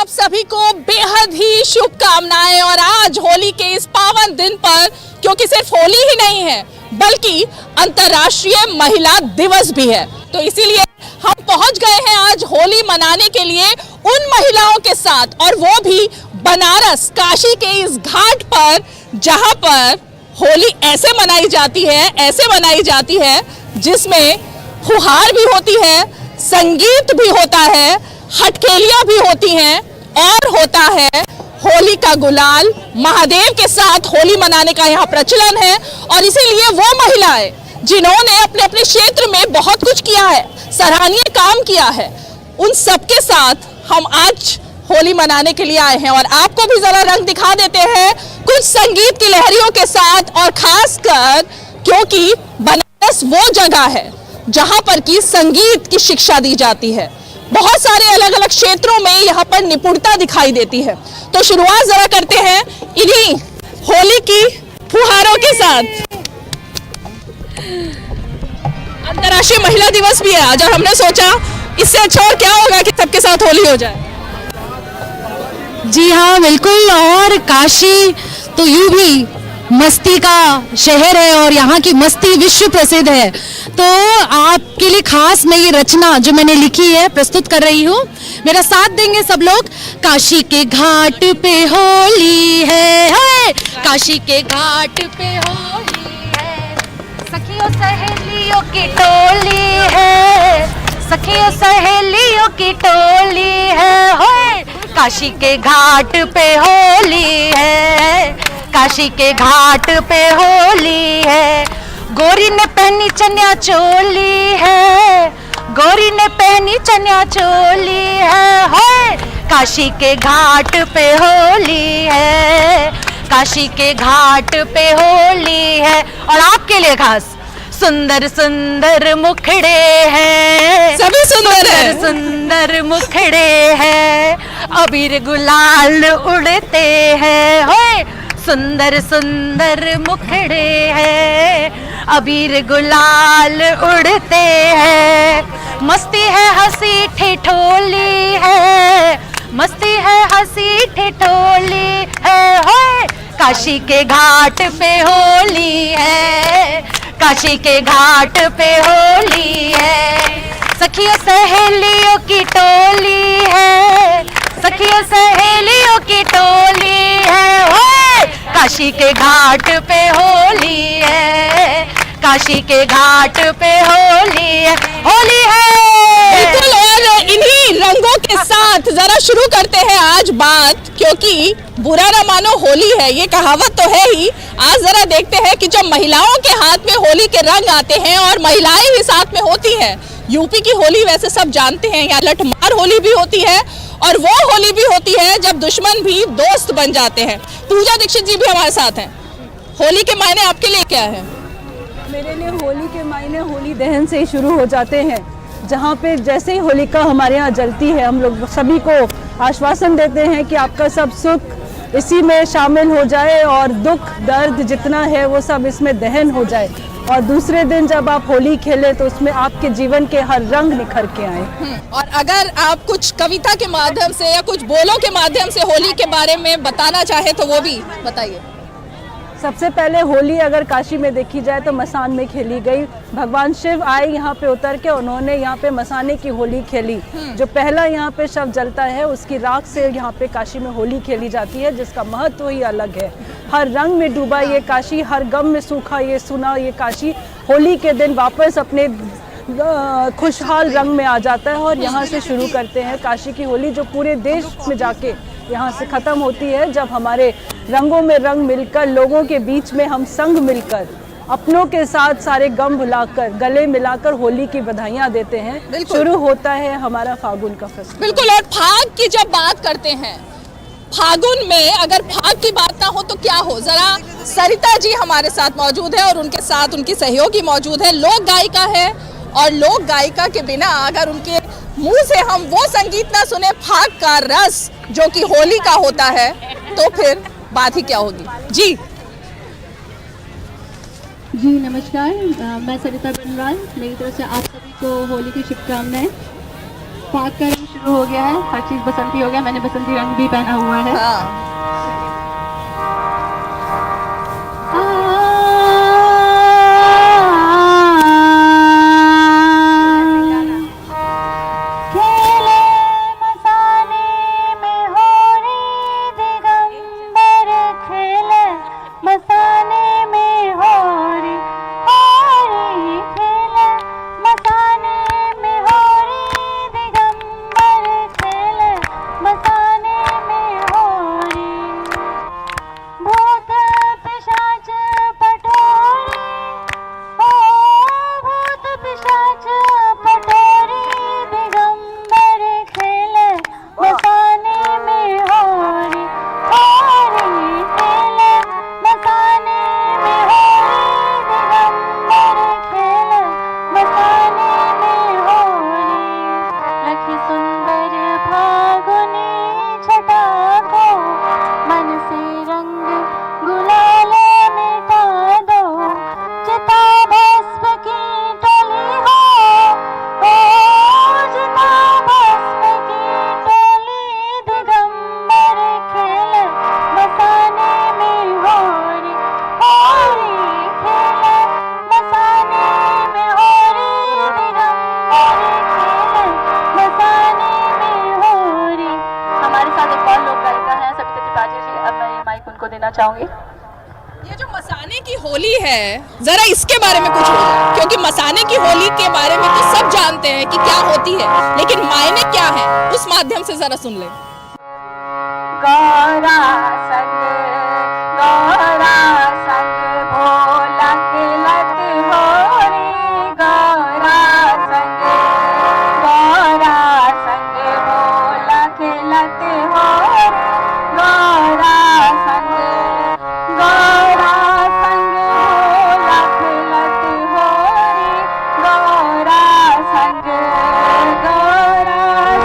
आप सभी को बेहद ही शुभकामनाएं। और आज होली के इस पावन दिन पर, क्योंकि सिर्फ होली ही नहीं है बल्कि अंतर्राष्ट्रीय महिला दिवस भी है, तो इसीलिए हम पहुंच गए हैं आज होली मनाने के लिए उन महिलाओं के साथ, और वो भी बनारस काशी के इस घाट पर, जहां पर होली ऐसे मनाई जाती है जिसमें फुहार भी होती है, संगीत भी होता है, हटकेलियां भी होती हैं और होता है होली का गुलाल। महादेव के साथ होली मनाने का यहाँ प्रचलन है और इसीलिए वो महिलाएं जिन्होंने अपने अपने क्षेत्र में बहुत कुछ किया है, सराहनीय काम किया है, उन सबके साथ हम आज होली मनाने के लिए आए हैं। और आपको भी जरा रंग दिखा देते हैं कुछ संगीत की लहरियों के साथ, और खासकर क्योंकि बनारस वो जगह है जहां पर की संगीत की शिक्षा दी जाती है। बहुत सारे अलग अलग क्षेत्रों में यहाँ पर निपुणता दिखाई देती है। तो शुरुआत जरा करते हैं इन्हीं होली की फुहारों के साथ। अंतर्राष्ट्रीय महिला दिवस भी है आज, और हमने सोचा इससे अच्छा और क्या होगा कि सबके साथ होली हो जाए। जी हाँ, बिल्कुल। और काशी तो यूं भी मस्ती का शहर है और यहाँ की मस्ती विश्व प्रसिद्ध है। तो आपके लिए खास मैं ये रचना जो मैंने लिखी है प्रस्तुत कर रही हूँ। मेरा साथ देंगे सब लोग। काशी के घाट पे होली है, काशी के घाट पे होली है, सखियों सहेलियों की टोली है, सखियों सहेलियों की टोली है, काशी के घाट पे होली है, काशी के घाट पे होली है। गोरी ने पहनी चनिया चोली है, गोरी ने पहनी चनिया चोली है, काशी के घाट पे होली है, काशी के घाट पे होली है। और आपके लिए खास सुंदर सुंदर मुखड़े हैं, सभी सुंदर है, सुंदर मुखड़े हैं, अबीर गुलाल उड़ते हैं, होए सुंदर सुंदर मुखड़े हैं, अबीर गुलाल उड़ते हैं। मस्ती है हंसी ठिठोली है, मस्ती है हंसी ठिठोली है, होए काशी के घाट पे होली है, काशी के घाट पे होली है। सखियों सहेलियों की टोली है, सखियों सहेलियों की टोली है, ओए काशी के घाट पे होली है, काशी के घाट पे होली है, होली है। बिल्कुल। और इन्हीं रंगों के साथ जरा शुरू करते हैं आज बात, क्योंकि बुरा ना मानो होली है, ये कहावत तो है ही। आज जरा देखते हैं कि जब महिलाओं के हाथ में होली के रंग आते हैं और महिलाएं ही साथ में होती हैं। यूपी की होली वैसे सब जानते हैं, यहाँ लठमार होली भी होती है और वो होली भी होती है जब दुश्मन भी दोस्त बन जाते हैं। पूजा दीक्षित जी भी हमारे साथ हैं। होली के मायने आपके लिए क्या है? मेरे लिए होली के मायने होली दहन से ही शुरू हो जाते हैं, जहाँ पे जैसे ही होलिका हमारे यहाँ जलती है, हम लोग सभी को आश्वासन देते हैं कि आपका सब सुख इसी में शामिल हो जाए और दुख दर्द जितना है वो सब इसमें दहन हो जाए। और दूसरे दिन जब आप होली खेलें तो उसमें आपके जीवन के हर रंग निखर के आए। और अगर आप कुछ कविता के माध्यम से या कुछ बोलों के माध्यम से होली के बारे में बताना चाहे तो वो भी बताइए। सबसे पहले होली अगर काशी में देखी जाए तो मसान में खेली गई। भगवान शिव आए यहाँ पे उतर के, उन्होंने यहाँ पे मसाने की होली खेली। जो पहला यहाँ पे शव जलता है उसकी राख से यहाँ पे काशी में होली खेली जाती है, जिसका महत्व ही अलग है। हर रंग में डूबा ये काशी, हर गम में सूखा ये सुना ये काशी। होली के दिन वापस अपने खुशहाल रंग में आ जाता है और यहाँ से शुरू करते हैं काशी की होली, जो पूरे देश में जाके यहाँ से ख़त्म होती है, जब हमारे रंगों में रंग मिलकर, लोगों के बीच में हम संग मिलकर, अपनों के साथ सारे गम भुलाकर, गले मिलाकर होली की बधाइयाँ देते हैं। शुरू होता है हमारा फागुन का फेस्टिवल। बिल्कुल। और फाग की जब बात करते हैं, फागुन में अगर फाग की बात ना हो तो क्या हो? जरा सरिता जी हमारे साथ मौजूद है और उनके साथ उनकी सहयोगी मौजूद है। लोक गायिका है और लोक गायिका के बिना अगर उनके मुंह से हम वो संगीत ना सुने, फाग का रस जो कि होली का होता है, तो फिर बात ही क्या होगी। जी जी नमस्कार, मैं सरिता बनवाल। मेरी तरफ से आप सभी को होली की शुभकामनाएं। फाग का रंग शुरू हो गया है, हर चीज बसंती हो गया। मैंने बसंती रंग भी पहना हुआ है। चाहूंगी। ये जो मसाने की होली है, जरा इसके बारे में कुछ बोलो, क्योंकि मसाने की होली के बारे में तो सब जानते हैं कि क्या होती है, लेकिन मायने क्या है उस माध्यम से जरा सुन ले। गौरा संग भोला खिलत होरी, गौरा संग भोला खिलत होरी, गौरा संग भोला खिलत होरी, गौरा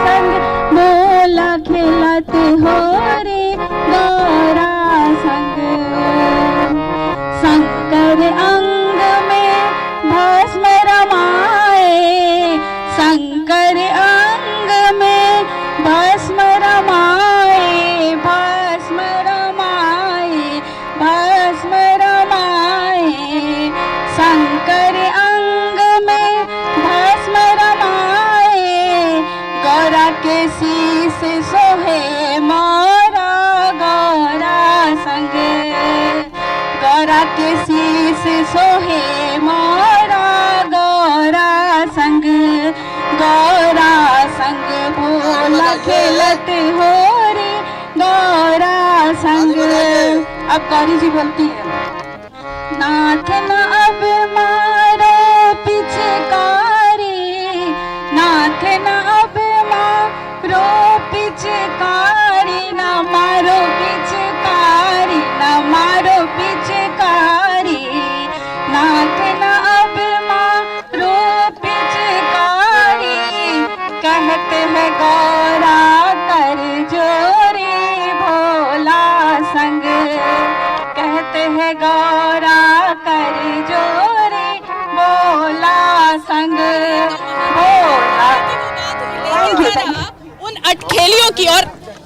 संग भोला खिलत होरी, गौरा संग। शंकर अंग में भस्म रमाए, शंकर अंग में भस्म रमाए, भस्म रमाए, भस्म रमाए, शंकर अंग में भस्म रमाए, गौरा के शीस सोहे मोरा, गौरा संग गौरा के शीस सोहे मोरा, गौरा संग भोला खिलत होरी, गौरा संग। अब गौरी जी बोलती है, नाथ न अब मारो पिचकारी, नाथ न अब मारो पिचकारी, न मारो पिचकारी, न मारो पिचकारी, नाथ न अब मारो पिचकारी, कहते हैं गौरा कर जोरी, भोला संग कहते हैं गौरा कर जोरी, भोला संग भोला। उन अटखेलियों की, और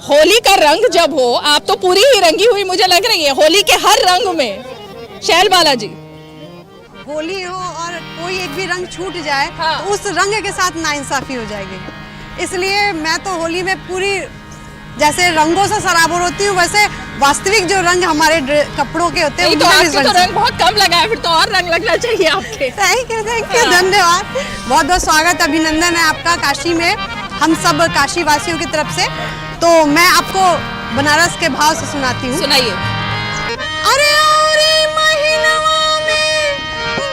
होली का रंग जब हो, आप तो पूरी ही रंगी हुई मुझे लग रही है होली के हर रंग में। शैल बाला जी, होली हो और कोई एक भी रंग छूट जाए हाँ। तो उस रंग के साथ नाइंसाफी हो जाएगी, इसलिए मैं तो होली में पूरी जैसे रंगों से सराबोर होती हूँ, वैसे वास्तविक जो रंग हमारे कपड़ों के होते हैं तो आपके तो रंग बहुत कम लगा है, फिर तो और रंग लगना चाहिए आपके। थैंक यू धन्यवाद, बहुत बहुत स्वागत अभिनंदन है आपका काशी में, हम सब काशी वासियों की तरफ से। तो मैं आपको बनारस के भाव से सुनाती हूँ। सुनाइए। अरे औरे महीनवा में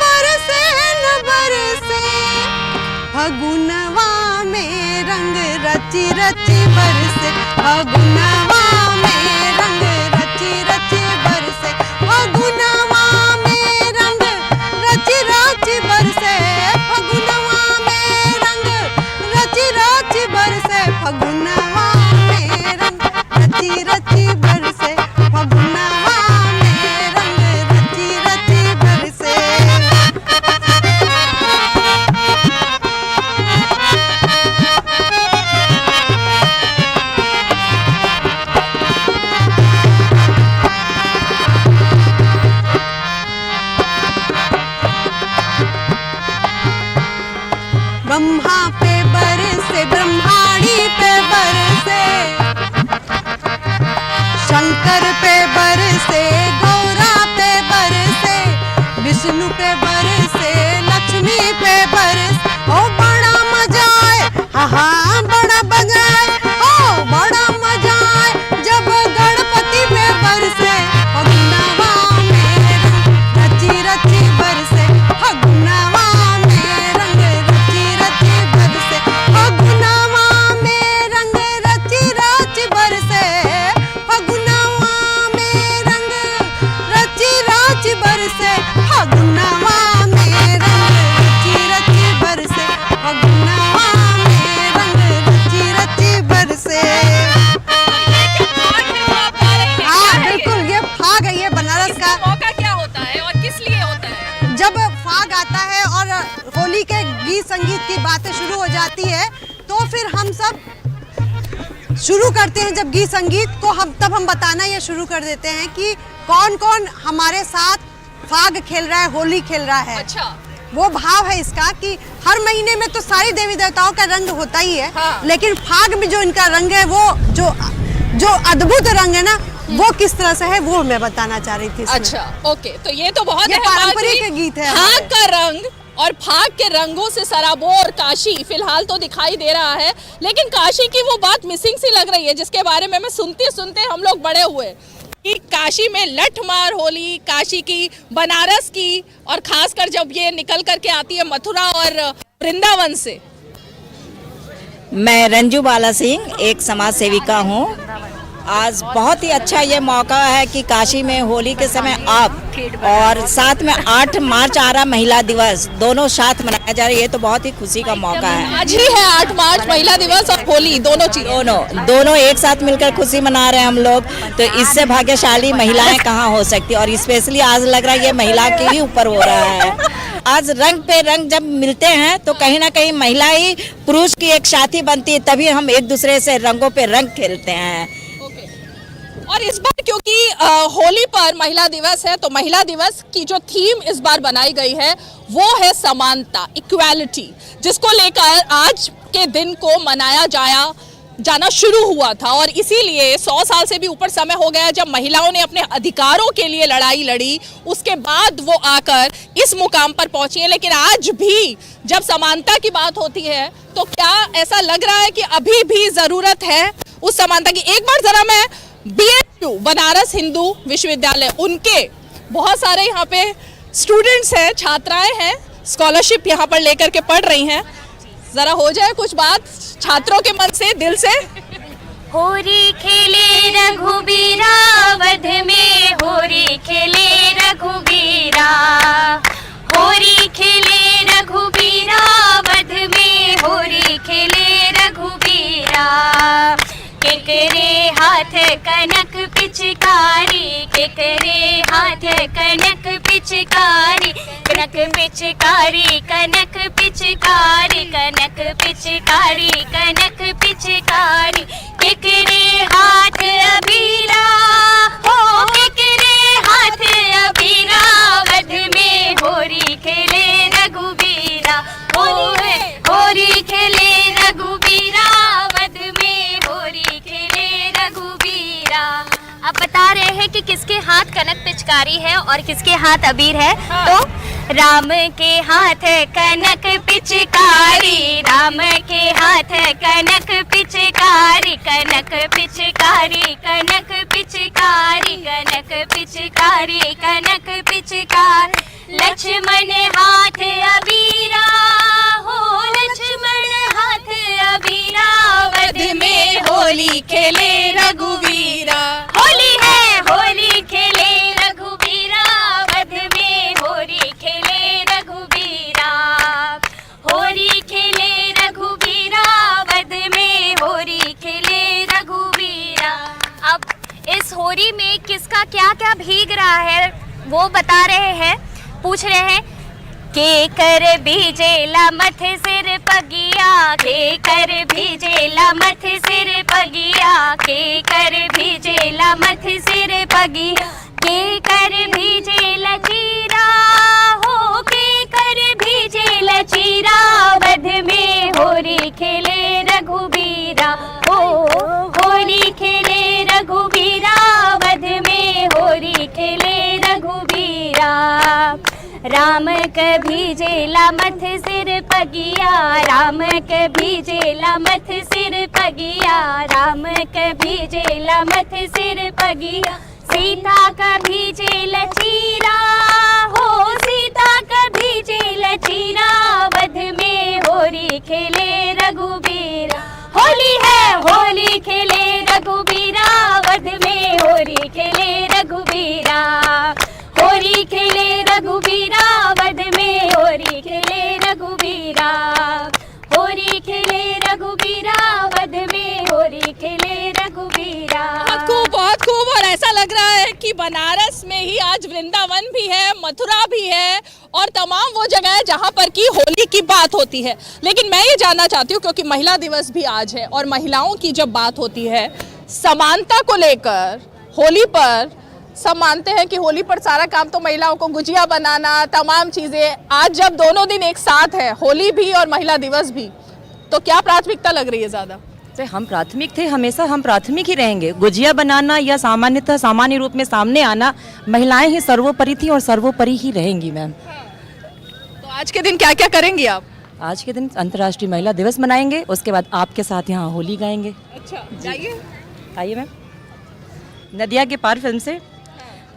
बरसे न बरसे, फगुनवा में रंग रची रची बरसे, फगुनवा में रंग रची रची बरसे, फगुनवा में रंग रची रची बरसे, फगुनवा में रंग रची रची बरसे, फगुनवा में रंग रची रची बरसे, फगुनवा में रंग रची रची बरसे। शुरू करते हैं जब गीत संगीत को हम बताना ये शुरू कर देते हैं कि कौन कौन हमारे साथ फाग खेल रहा है, होली खेल रहा है। अच्छा, वो भाव है इसका कि हर महीने में तो सारी देवी देवताओं का रंग होता ही है, लेकिन फाग में जो इनका रंग है वो जो अद्भुत रंग है ना, वो किस तरह से है वो मैं बताना चाह रही थी इसमें। अच्छा, ओके, तो ये तो बहुत ये पारंपरिक गीत है। फाग का रंग और फाग के रंगों से सराबोर काशी फिलहाल तो दिखाई दे रहा है, लेकिन काशी की वो बात मिसिंग सी लग रही है जिसके बारे में मैं सुनते सुनते हम लोग बड़े हुए कि काशी में लठमार होली, काशी की, बनारस की, और खासकर जब ये निकल करके आती है मथुरा और वृंदावन से। मैं रंजू बाला सिंह एक समाज सेविका हूँ। आज बहुत ही अच्छा ये मौका है कि काशी में होली के समय आप और साथ में 8 मार्च आ रहा महिला दिवस, दोनों साथ मनाया जा रहा है। ये तो बहुत ही खुशी का मौका है। आज ही है 8 मार्च महिला दिवस और होली, दोनों चीज दोनों एक साथ मिलकर खुशी मना रहे हैं हम लोग। तो इससे भाग्यशाली महिलाएं कहाँ हो सकती, और स्पेशली आज लग रहा है ये महिला के ही ऊपर हो रहा है। आज रंग पे रंग जब मिलते हैं तो कहीं ना कहीं महिला ही पुरुष की एक साथी बनती है, तभी हम एक दूसरे से रंगों पे रंग खेलते हैं। और इस बार क्योंकि होली पर महिला दिवस है, तो महिला दिवस की जो थीम इस बार बनाई गई है वो है समानता, इक्वालिटी, जिसको लेकर आज के दिन को मनाया जाना शुरू हुआ था। और इसीलिए 100 साल से भी ऊपर समय हो गया जब महिलाओं ने अपने अधिकारों के लिए लड़ाई लड़ी, उसके बाद वो आकर इस मुकाम पर पहुंची है। लेकिन आज भी जब समानता की बात होती है तो क्या ऐसा लग रहा है कि अभी भी जरूरत है उस समानता की? एक बार जरा मैं BHU बनारस हिंदू विश्वविद्यालय, उनके बहुत सारे यहाँ पे स्टूडेंट्स हैं, छात्राएं हैं, स्कॉलरशिप यहाँ पर लेकर के पढ़ रही हैं, जरा हो जाए कुछ बात छात्रों के मन से, दिल से। होरी खेले रघुबीरा वध में, होरी खेले रघुबीरा, होरी खेले रघुबीरा वध में, होरी खेले रघुबीरा। केकरे हाथ कनक पिचकारी, केकरे हाथ कनक पिचकारी, कनक पिचकारी, कनक पिचकारी, कनक पिचकारी, कनक पिचकारी। केकरे हाथ अबीरा हो, केकरे हाथ अबीरा वध में, होरी खेले रघुबीरा, होरी खेले रघुबीरा वध में, होरी खेले रघुबीरा। अब बता रहे हैं कि किसके हाथ कनक पिचकारी है और किसके हाथ अबीर है। तो राम के हाथ कनक पिचकारी, राम के हाथ कनक पिचकारी, कनक पिचकारी, कनक पिचकारी, कनक पिचकारी, कनक पिचकारी। लक्ष्मण हाथ अबीरा हो, लक्ष्मण हाथ अबीरा वध में, होली खेले रघुवीरा। होली है, होली खेले रघुवीरा वध में, होली खेले रघुवीरा, होली खेले रघुवीरा वध में, होली खेले रघुवीरा। अब इस होली में किसका क्या क्या भीग रहा है वो बता रहे हैं, पूछ रहे हैं। के कर भीजेला मथ सिर पगिया, के कर भीजेला मथ सिर पगिया, के कर भीजेला मथ सिर पगिया, के कर भीजेला चीरा हो, के कर भीजेला चीरा वध में, होली खेले रघुबीरा हो, होली खेले रघुबीरा वध में, होली खेले रघुबीरा। राम कभी जेला मथ सिर पगिया, राम कभी जेला मथ सिर पगिया, राम कभी जेला मथ सिर पगिया। सीता कभी जेल चीरा हो, सीता कभी जेल चीरा वध में, होली खेले रघुबीरा। होली है, होली खेले रघुबीरा वध में, होली खेले रघुबीरा, होली खेले रघुबीरा वध में, होली खेले रघुबीरा, होली खेले रघुबीरा वध में, होली खेले रघुबीरा। बहुत खूब। और ऐसा लग रहा है कि बनारस में ही आज वृंदावन भी है, मथुरा भी है और तमाम वो जगह है जहाँ पर की होली की बात होती है। लेकिन मैं ये जानना चाहती हूँ, क्योंकि महिला दिवस भी आज है और महिलाओं की जब बात होती है समानता को लेकर, होली पर सब मानते हैं कि होली पर सारा काम तो महिलाओं को, गुजिया बनाना, तमाम चीज़ें, आज जब दोनों दिन एक साथ है, होली भी और महिला दिवस भी, तो क्या प्राथमिकता लग रही है ज़्यादा? से हम प्राथमिक थे, हमेशा हम प्राथमिक ही रहेंगे। गुजिया बनाना या सामान्य रूप में सामने आना, महिलाएं ही सर्वोपरि थी और सर्वोपरि ही रहेंगी मैम। तो आज के दिन क्या क्या करेंगी आप? आज के दिन अंतर्राष्ट्रीय महिला दिवस मनाएंगे, उसके बाद आपके साथ यहाँ होली गाएंगे। अच्छा, जाइए। आइए मैम। नदिया के पार फिल्म से।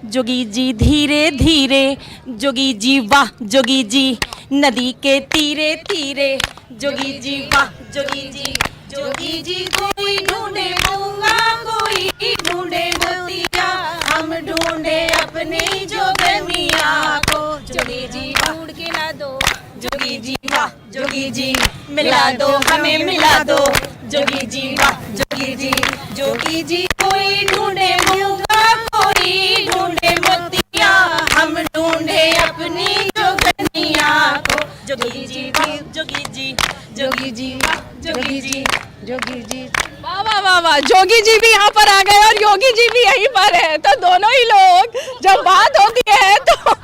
जोगी जी धीरे धीरे, जोगी जी वाह जोगी जी, नदी के तीरे तीरे, जोगी जी वाह जोगी जी, जोगी जी कोई ढूंढे मूंगा, कोई ढूंढे मोतिया, हम ढूंढे अपने जोगनिया को, जोगी जी ढूंढ के ला दो, जोगी जी वाह जोगी जी, मिला दो हमें मिला दो, जोगी जी वाह जोगी जी, जोगी जी कोई ढूंढे मूंगा, कोई ढूंढे मोतिया, हम ढूंढे अपनी जोगनिया को, जोगी जी वाह जोगी जी, जोगी जी वाह जोगी जी, जोगी जी। वाह वाह वाह वाह, जोगी जी भी यहाँ पर आ गए और योगी जी भी यहीं पर है, तो दोनों ही लोग जब बात होती है तो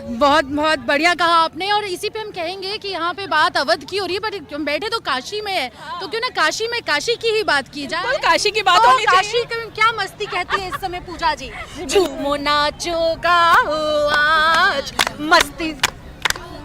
बहुत बहुत बढ़िया कहा आपने। और इसी पे हम कहेंगे कि यहाँ पे बात अवध की हो रही है, पर हम बैठे तो काशी में है, तो क्यों ना काशी में काशी की ही बात की जाए। बिल्कुल, काशी की बात तो होनी काशी चाहिए। का क्या मस्ती कहती है इस समय पूजा जी? झूमो नाचो गाओ आज, मस्ती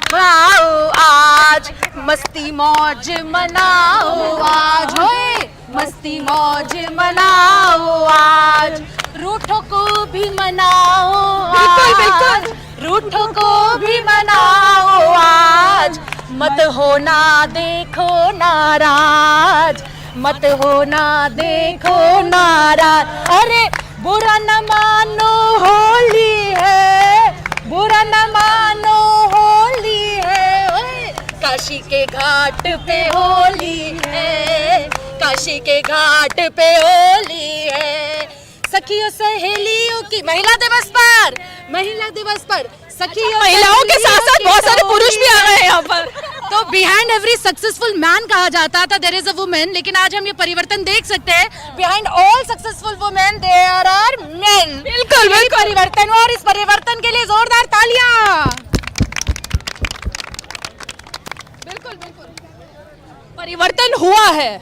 गाओ आज, मस्ती मौज मनाओ आज, होए मस्ती मौज मनाओ आज, रूठों को भी मनाओ बिल्कुल, आज, रूठों को भी मनाओ आज, मत होना देखो नाराज, मत होना देखो नाराज, अरे बुरा न मानो होली है, बुरा न मानो होली है, ओए काशी के घाट पे होली है, काशी के घाट पे होली है, सखियों सहेलियों की महिला दिवस पर, महिला दिवस पर सखियों महिलाओं के साथ साथ बहुत सारे पुरुष भी आ गए हैं यहाँ पर। तो बिहाइंड एवरी सक्सेसफुल मैन कहा जाता था देयर इज अ वुमेन, लेकिन आज हम ये परिवर्तन देख सकते हैं, behind all successful women there are men. बिल्कुल बिल्कुल, परिवर्तन, और इस परिवर्तन के लिए जोरदार तालियां। बिल्कुल बिल्कुल, परिवर्तन हुआ है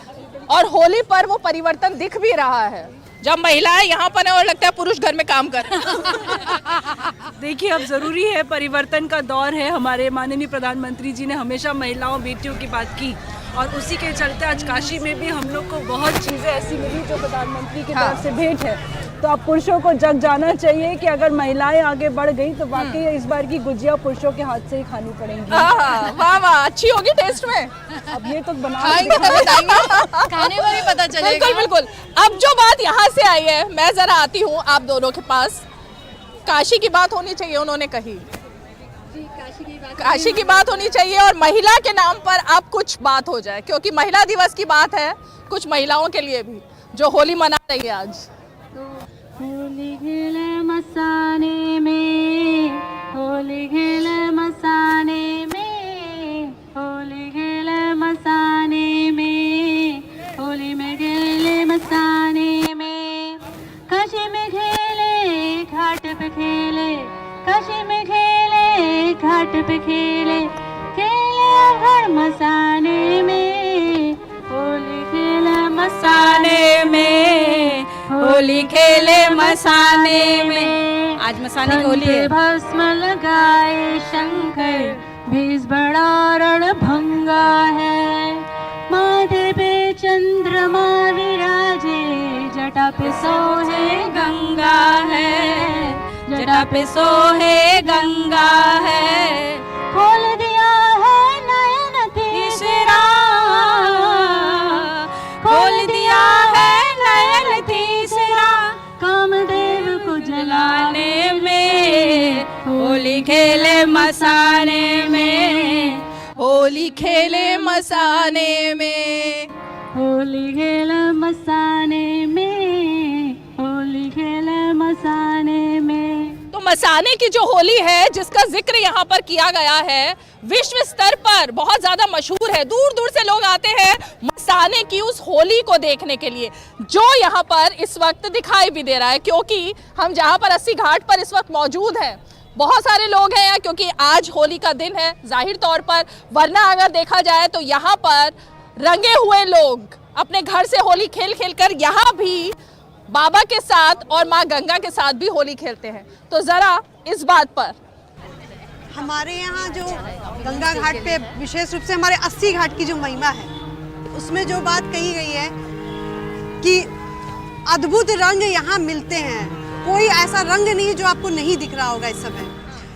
और होली पर वो परिवर्तन दिख भी रहा है। जब महिलाएं यहाँ पर है और लगता है पुरुष घर में काम कर रहे हैं। देखिए, अब ज़रूरी है, परिवर्तन का दौर है। हमारे माननीय प्रधानमंत्री जी ने हमेशा महिलाओं बेटियों की बात की और उसी के चलते आज काशी में भी हम लोग को बहुत चीज़ें ऐसी मिली जो प्रधानमंत्री की तरफ से भेंट है। तो अब पुरुषों को जग जाना चाहिए कि अगर महिलाएं आगे बढ़ गई तो वाकई इस बार की गुजिया पुरुषों के हाथ से ही खानी पड़ेंगी। वाह वाह, अच्छी होगी टेस्ट में। अब ये तो बना खाने में भी पता चलेगा। बिल्कुल बिल्कुल। अब जो बात यहाँ से आई है, मैं जरा आती हूँ आप दोनों के पास। काशी की बात होनी चाहिए, उन्होंने कही काशी की बात होनी चाहिए और महिला के नाम पर अब कुछ बात हो जाए, क्योंकि महिला दिवस की बात है, कुछ महिलाओं के लिए भी जो होली मना रही है आज। होली खेले मसाने में, होली खेले मसाने में, होली खेले मसाने में, होली में खेले मसाने में, काशी में खेले घाट पे खेले, काशी में खेले घाट पे खेले, खेले हर मसाने में, होली खेले मसाने में, होली खेले मसाने में। आज मसाने की होली है। भस्म लगाए शंकर, भेष बड़ा रणभंगा है, माथे पे चंद्रमा विराजे, जटा पे सोहे गंगा है, जटा पे सोहे गंगा है, खोल दिया है नयन तीसरा, खोल दिया है नयन तीसरा, कामदेव को जलाने में, होली खेले मसाने में, होली खेले मसाने में, होली खेले मसाने में, होली खेले मसाने में। तो मसाने की जो होली है जिसका जिक्र यहाँ पर किया गया है, विश्व स्तर पर बहुत ज्यादा मशहूर है। दूर दूर से लोग आते हैं मसाने की उस होली को देखने के लिए, जो यहाँ पर इस वक्त दिखाई भी दे रहा है। क्योंकि हम जहाँ पर 80 घाट पर इस वक्त मौजूद हैं, बहुत सारे लोग हैं क्योंकि आज होली का दिन है जाहिर तौर पर, वरना अगर देखा जाए तो यहाँ पर रंगे हुए लोग अपने घर से होली खेल खेल कर यहाँ भी बाबा के साथ और माँ गंगा के साथ भी होली खेलते हैं। तो जरा इस बात पर हमारे यहाँ जो गंगा घाट पे विशेष रूप से हमारे 80 घाट की जो महिमा है, उसमें जो बात कही गई है कि अद्भुत रंग यहाँ मिलते हैं। कोई ऐसा रंग नहीं जो आपको नहीं दिख रहा होगा इस समय,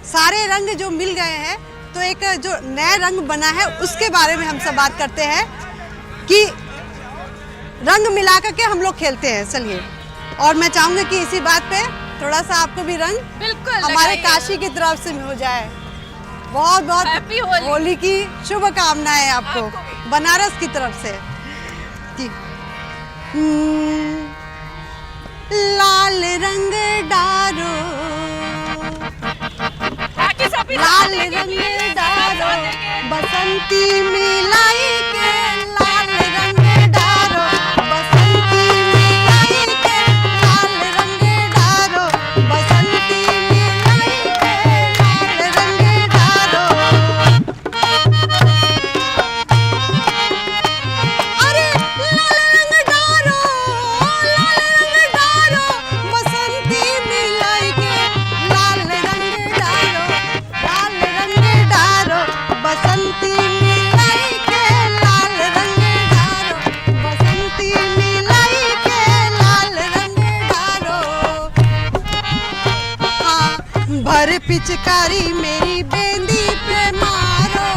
सारे रंग जो मिल गए हैं। तो एक जो नया रंग बना है उसके बारे में हम सब बात करते हैं कि रंग मिला करके हम लोग खेलते हैं। चलिए, और मैं चाहूंगी कि इसी बात पे थोड़ा सा आपको भी रंग बिल्कुल हमारे काशी की तरफ से हो जाए। बहुत बहुत हैप्पी होली। होली की शुभकामनाएं आपको बनारस की तरफ से। जी। लाल रंग डारो, लाल रंग डारो, बसंती मिलाई के लाल रंग डारो, बसंती मिलाई के लाल रंग डारो, बसंती मिलाई के लाल रंग डारो। अरे लाल रंग डारो, लाल रंग डारो, बसंती मिलाई के लाल रंग डारो, लाल रंग डारो, बसंती मिलाई के लाल रंग डारो, बसंती मिलाई के लाल रंग डारो। हाँ, भर पिचकारी मेरी बेंदी पे मारो,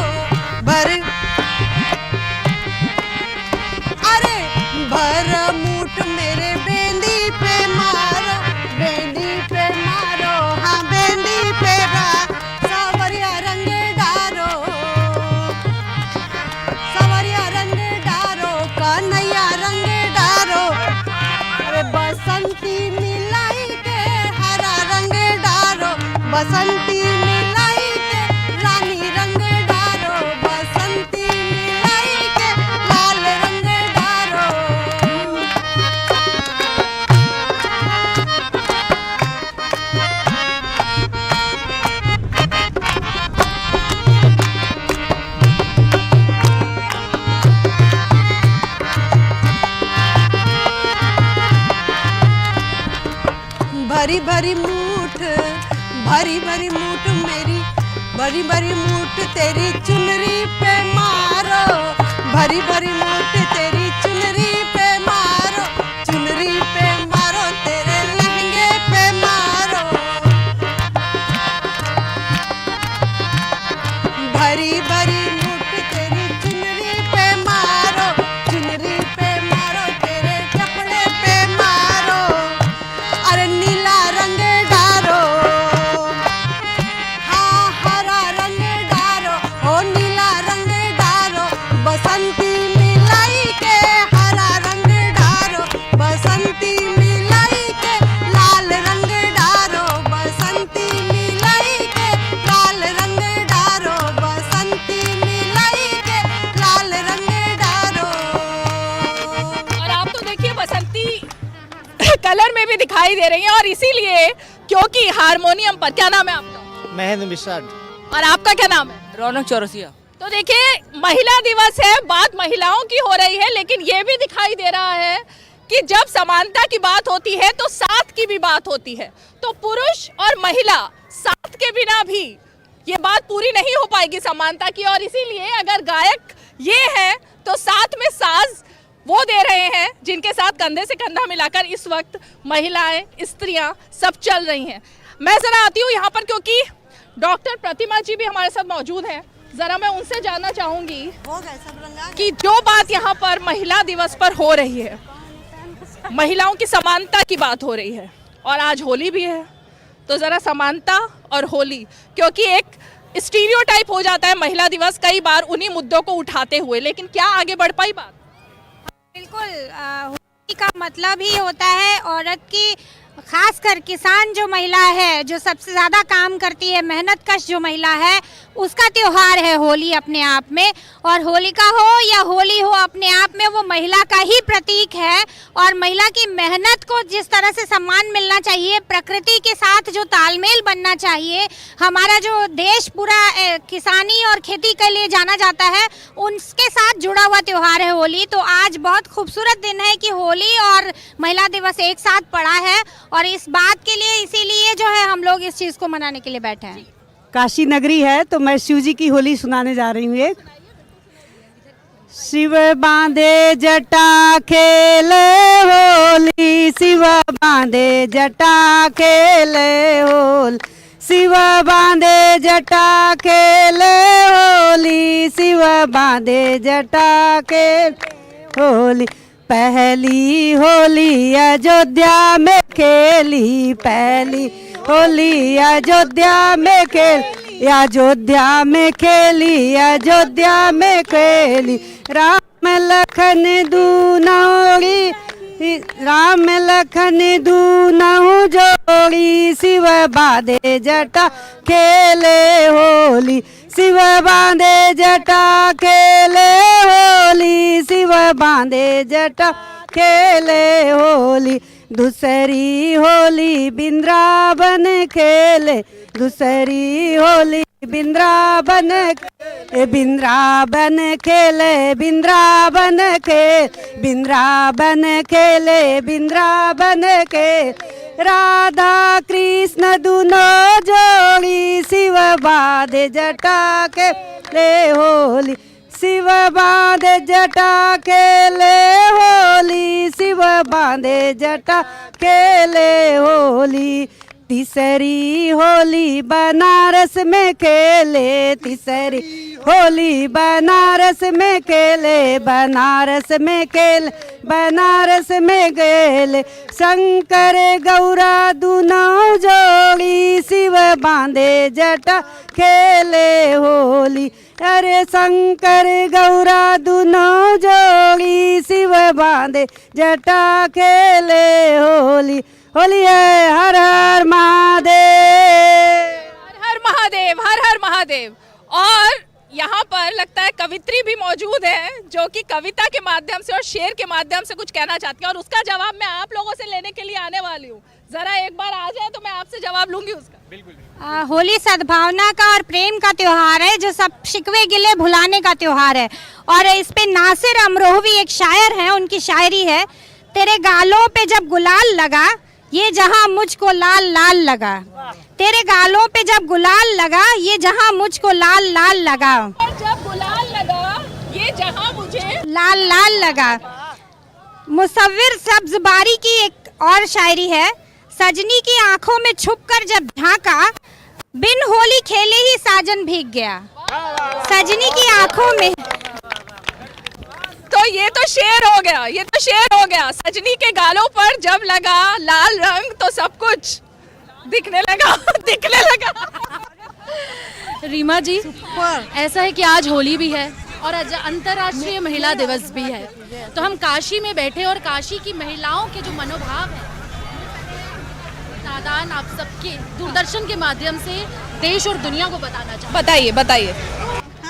भर अरे भर मुठ मेरे बेंदी पे मारो, बेंदी पे मारो, हाँ बेंदी पे सवरिया रंग डारो, सवरिया रंग डारो, कन्हैया रंग डारो। अरे बसंती मिलाई के हरा रंग डारो, बसंती मिलाई के रानी रंग डारो, बसंती मिलाई के लाल रंग डारो। भरी भरी मूठ, भरी भरी मूठ मेरी, भरी भरी मूठ तेरी चुनरी पे मारो, भरी भरी मूठ तेरी चुनरी पे मारो, चुनरी पे मारो, तेरे लहंगे पे मारो। भरी भरी मूठ तेरी चुनरी पे मारो, चुनरी पे मारो, तेरे कपड़े पे मारो। अरे नीला रंग डारो, हाँ हरा रंग डारो, ओ नीला रंग डारो, बसंती मिलाई के हरा रंग डारो, बसंती मिलाई के लाल रंग डारो, बसंती मिलाई के लाल रंग डारो, बसंती मिलाई के लाल रंग डारो। और आप तो देखिए बसंती कलर में भी दिखाई दे रही हैं, और इसीलिए क्योंकि हारमोनियम पर, क्या नाम है आपका? महेंद्र मिश्रा। और आपका क्या नाम है? रौनक चौरसिया। तो देखिए महिला दिवस है, बात महिलाओं की हो रही है, लेकिन ये भी दिखाई दे रहा है कि जब समानता की बात होती है तो साथ की भी बात होती है। तो पुरुष और महिला साथ के बिना भी ये बात पूरी नहीं हो पाएगी समानता की, और इसीलिए अगर गायक ये है तो साथ में साज वो दे रहे हैं जिनके साथ कंधे से कंधा मिलाकर इस वक्त महिलाएं, स्त्रियां सब चल रही हैं। मैं जरा आती हूँ यहाँ पर क्योंकि डॉक्टर प्रतिमा जी भी हमारे साथ मौजूद हैं। जरा मैं उनसे जानना चाहूंगी कि जो बात यहाँ पर महिला दिवस पर हो रही है, महिलाओं की समानता की बात हो रही है, और आज होली भी है, तो जरा समानता और होली, क्योंकि एक स्टीरियोटाइप हो जाता है महिला दिवस कई बार उन्हीं मुद्दों को उठाते हुए, लेकिन क्या आगे बढ़ पाई बात? बिल्कुल, होली का मतलब ही होता है औरत की खासकर किसान जो महिला है, जो सबसे ज़्यादा काम करती है, मेहनत कश जो महिला है, उसका त्योहार है होली अपने आप में। और होलिका हो या होली हो, अपने आप में वो महिला का ही प्रतीक है। और महिला की मेहनत को जिस तरह से सम्मान मिलना चाहिए, प्रकृति के साथ जो तालमेल बनना चाहिए, हमारा जो देश पूरा किसानी और खेती के लिए जाना जाता है, उनके साथ जुड़ा हुआ त्योहार है होली। तो आज बहुत खूबसूरत दिन है कि होली और महिला दिवस एक साथ पड़ा है, और इस बात के लिए इसीलिए जो है हम लोग इस चीज़ को मनाने के लिए बैठे हैं। काशी नगरी है तो मैं शिव जी की होली सुनाने जा रही हूँ। एक शिव बांधे जटा खेले होली, शिव बांधे जटा खेले होली, शिव बांधे जटा खेले होली, शिव बांधे जटा खेले होली। पहली होली अयोध्या में खेली, पहली होली अयोध्या में खेली, अयोध्या में खेली, अयोध्या में खेली। राम लखन दूनौड़ी, राम लखन दूनहु जोड़ी, शिव बांधे जटा खेले होली, शिव बांधे जटा खेले होली, शिव बांधे जटा खेले होली। दूसरी होली वृंदावन खेले, दूसरी होली वृंदावन, वृंदावन खेले, वृंदावन के, वृंदावन खेले, वृंदावन के। राधा कृष्ण दोनों जोड़ी, शिव बांधे जटा खेले होली, शिव बांधे जटा खेले होली, शिव बांधे जटा खेले होली। तीसरी होली बनारस में खेले, तीसरी होली बनारस में खेले, बनारस में खेले, बनारस में गेले। शंकर गौरा दोनों जोड़ी, शिव बांधे जटा खेले होली, अरे शंकर गौरा दोनों जोड़ी, शिव बांधे जटा खेले होली। होली है, हर हर महादेव, हर हर महादेव, हर हर महादेव। और यहाँ पर लगता है कवित्री भी मौजूद है, जो कि कविता के माध्यम से और शेर के माध्यम से कुछ कहना चाहती है, और उसका जवाब मैं आप लोगों से लेने के लिए आने वाली हूँ। जरा एक बार आ जाए तो मैं आपसे जवाब लूंगी उसका। बिल्कुल। होली सद्भावना का और प्रेम का त्योहार है, जो सब शिकवे गिले भुलाने का त्योहार है। और इस पे नासिर अमरोहवी एक शायर हैं, उनकी शायरी है, तेरे गालों पे जब गुलाल लगा, ये जहां मुझको लाल लाल लगा, तेरे गालों पे जब गुलाल लगा, ये जहां मुझको लाल लाल लगा, जब गुलाल लगा, ये जहां मुझे लाल लाल लगा। मुसव्विर सब्जबारी की एक और शायरी है, सजनी की आंखों में छुपकर जब झांका, बिन होली खेले ही साजन भीग गया, सजनी की आंखों में। तो ये तो शेर हो गया, ये तो शेर हो गया। सजनी के गालों पर जब लगा लाल रंग, तो सब कुछ दिखने लगा, दिखने लगा। रीमा जी, ऐसा है कि आज होली भी है और आज अंतर्राष्ट्रीय महिला दिवस भी है, तो हम काशी में बैठे और काशी की महिलाओं के जो मनोभाव है, नादान आप सबके दूरदर्शन के माध्यम से देश और दुनिया को बताना चाहते हैं। बताइए बताइए।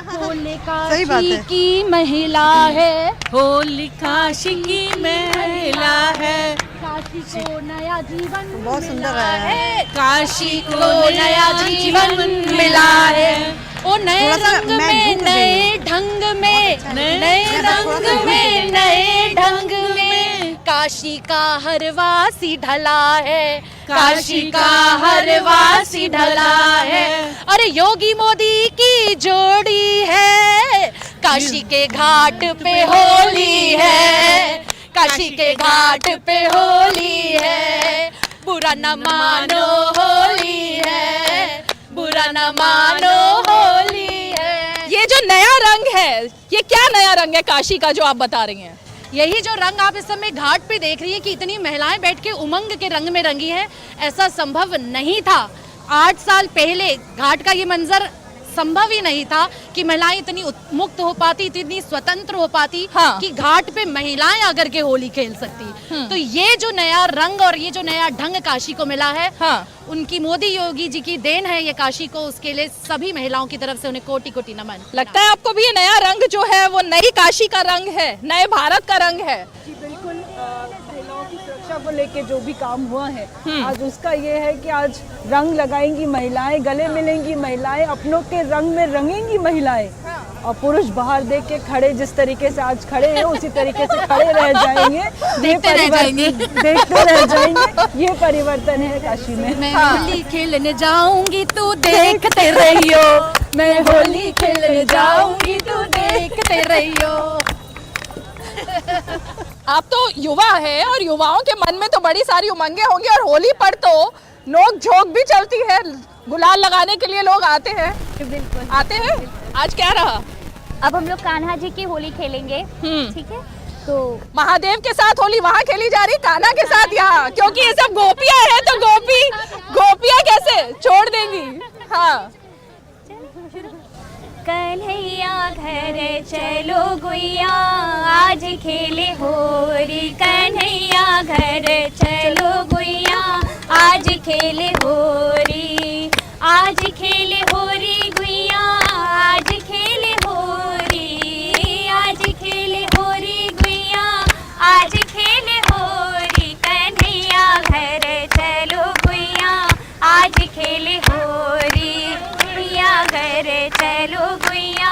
होली काशी की महिला है, होली काशी की महिला है, काशी को नया जीवन बहुत सुंदर है, काशी को नया जीवन मिला है। ओ नए रंग में, नए ढंग में, नए रंग में, नए ढंग में, काशी का हर वासी ढला है, काशी का हर वासी ढला है। अरे योगी मोदी की जोड़ी है, काशी के घाट पे होली है, काशी के घाट पे होली है, बुरा न मानो होली है, बुरा न मानो होली है। ये जो नया रंग है, ये क्या नया रंग है काशी का जो आप बता रही हैं? यही जो रंग आप इस समय घाट पे देख रही हैं कि इतनी महिलाएं बैठ के उमंग के रंग में रंगी हैं, ऐसा संभव नहीं था। 8 साल पहले घाट का ये मंजर संभव ही नहीं था कि महिलाएं इतनी मुक्त हो पाती, इतनी स्वतंत्र हो पाती हाँ। कि घाट पे महिलाएं आकर के होली खेल सकती। तो ये जो नया रंग और ये जो नया ढंग काशी को मिला है, हाँ। उनकी मोदी योगी जी की देन है ये काशी को, उसके लिए सभी महिलाओं की तरफ से उन्हें कोटि कोटि नमन। लगता है आपको भी ये नया रंग जो है वो नई काशी का रंग है, नए भारत का रंग है? जी बिल्कुल, महिलाओं की सुरक्षा को लेके जो भी काम हुआ है आज उसका ये है कि आज रंग लगाएंगी महिलाएं, गले मिलेंगी महिलाएं, अपनों के रंग में रंगेंगी महिलाएं, और पुरुष बाहर देख के खड़े जिस तरीके से आज खड़े हैं उसी तरीके से खड़े रह जाएंगे, देखते रह जाएंगे। ये परिवर्तन है काशी में। मैं होली खेलने जाऊंगी तू देखते रहियो, मैं होली खेलने जाऊंगी तू देखते रहियो। आप तो युवा है और युवाओं के मन में तो बड़ी सारी उमंगे होंगी, और होली पर तो नोक झोंक भी चलती है, गुलाल लगाने के लिए लोग आते हैं। बिल्कुल आते हैं। आज क्या रहा? अब हम लोग कान्हा जी की होली खेलेंगे, ठीक है? तो महादेव के साथ होली वहाँ खेली जा रही, कान्हा के साथ यहाँ, क्योंकि ये सब गोपियाँ हैं तो गोपियाँ कैसे छोड़ देंगी? हाँ, कन्हैया घर चलो गुइया आज खेले होरी, कन्हैया घर चलो गुइया आज खेले होरी, आज खेले होरी गुइया आज खेले होरी, आज खेले होरी गुइया आज खेले होरी, कन्हैया घर चलो गुइया आज खेले होरी, गुइया घर चलो गुइया